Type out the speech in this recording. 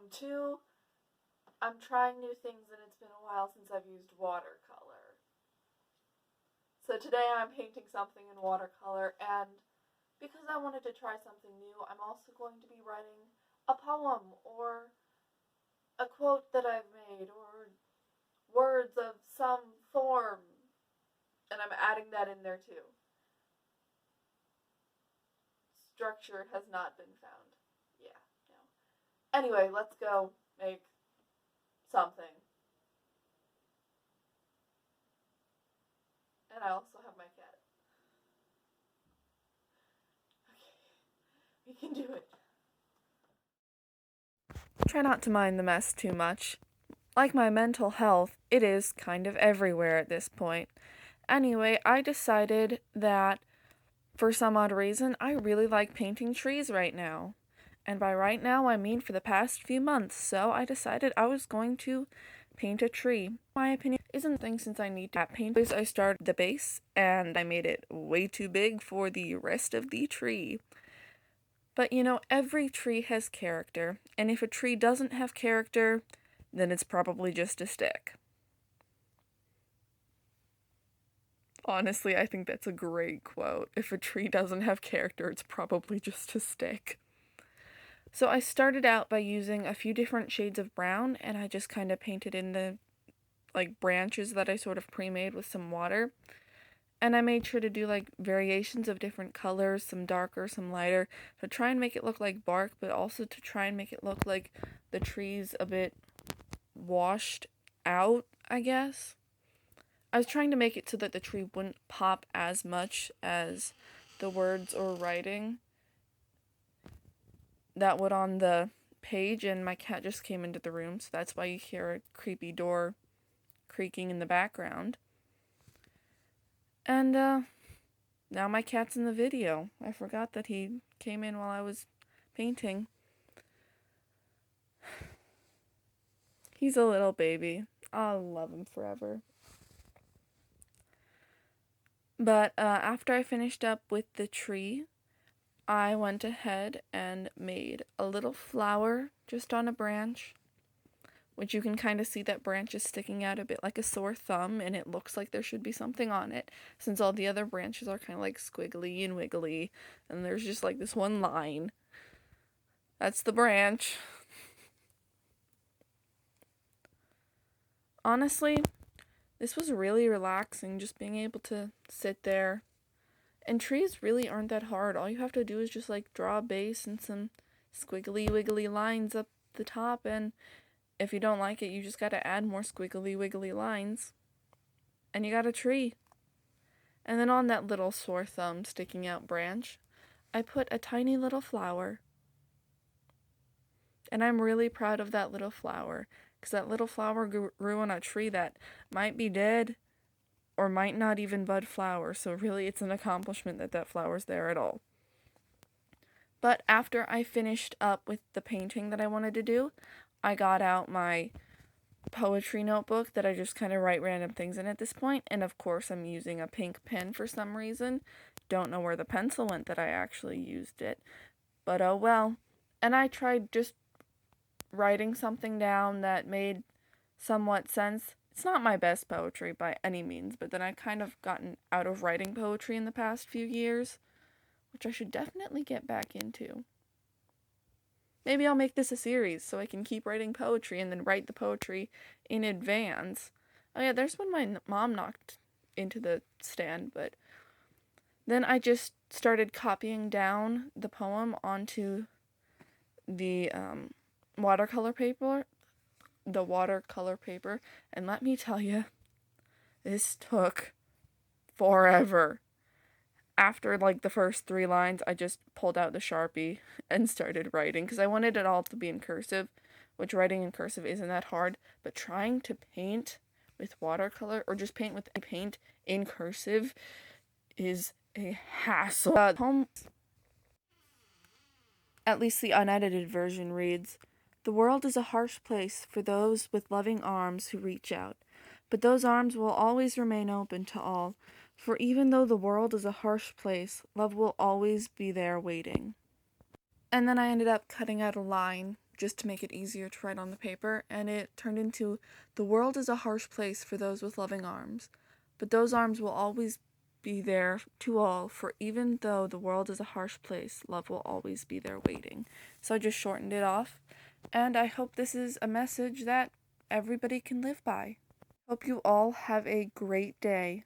Two, I'm trying new things and it's been a while since I've used watercolor. So today I'm painting something in watercolor, and because I wanted to try something new, I'm also going to be writing a poem or a quote that I've made or words of some form, and I'm adding that in there too. Structure has not been found. Yeah, no. Anyway, let's go make something. And I also have my cat. Okay, we can do it. Try not to mind the mess too much. Like my mental health, it is kind of everywhere at this point. Anyway, I decided that for some odd reason, I really like painting trees right now. And by right now, I mean for the past few months, so I decided I was going to paint a tree. My opinion isn't a thing since I need to paint. I started the base, and I made it way too big for the rest of the tree. But you know, every tree has character, and if a tree doesn't have character, then it's probably just a stick. Honestly, I think that's a great quote. If a tree doesn't have character, it's probably just a stick. So I started out by using a few different shades of brown, and I just kind of painted in the branches that I sort of pre-made with some water. And I made sure to do variations of different colors, some darker, some lighter, to try and make it look like bark, but also to try and make it look like the tree's a bit washed out, I guess. I was trying to make it so that the tree wouldn't pop as much as the words or writing that would on the page, and my cat just came into the room, so that's why you hear a creepy door creaking in the background. And now my cat's in the video. I forgot that he came in while I was painting. He's a little baby. I'll love him forever. But after I finished up with the tree, I went ahead and made a little flower just on a branch, which you can kind of see that branch is sticking out a bit like a sore thumb, and it looks like there should be something on it, since all the other branches are kind of like squiggly and wiggly, and there's just like this one line. That's the branch. Honestly, this was really relaxing, just being able to sit there. And trees really aren't that hard. All you have to do is just draw a base and some squiggly wiggly lines up the top, and if you don't like it, you just gotta add more squiggly wiggly lines. And you got a tree. And then on that little sore thumb sticking out branch, I put a tiny little flower. And I'm really proud of that little flower, because that little flower grew on a tree that might be dead or might not even bud flowers, so really it's an accomplishment that that flower's there at all. But after I finished up with the painting that I wanted to do, I got out my poetry notebook that I just kind of write random things in at this point, and of course I'm using a pink pen for some reason. Don't know where the pencil went that I actually used it, but oh well. And I tried just writing something down that made somewhat sense. It's not my best poetry by any means, but then I kind of gotten out of writing poetry in the past few years, which I should definitely get back into. Maybe I'll make this a series so I can keep writing poetry and then write the poetry in advance. Oh yeah, there's when my mom knocked into the stand, but then I just started copying down the poem onto the watercolor paper, and let me tell you, this took forever. After the first 3 lines, I just pulled out the Sharpie and started writing, because I wanted it all to be in cursive, which writing in cursive isn't that hard, but trying to paint with watercolor or just paint with paint in cursive is a hassle. At least the unedited version reads, "The world is a harsh place for those with loving arms who reach out, but those arms will always remain open to all, for even though the world is a harsh place, love will always be there waiting." And then I ended up cutting out a line just to make it easier to write on the paper, and it turned into, "The world is a harsh place for those with loving arms, but those arms will always be there to all, for even though the world is a harsh place, love will always be there waiting." So I just shortened it off, and I hope this is a message that everybody can live by. Hope you all have a great day.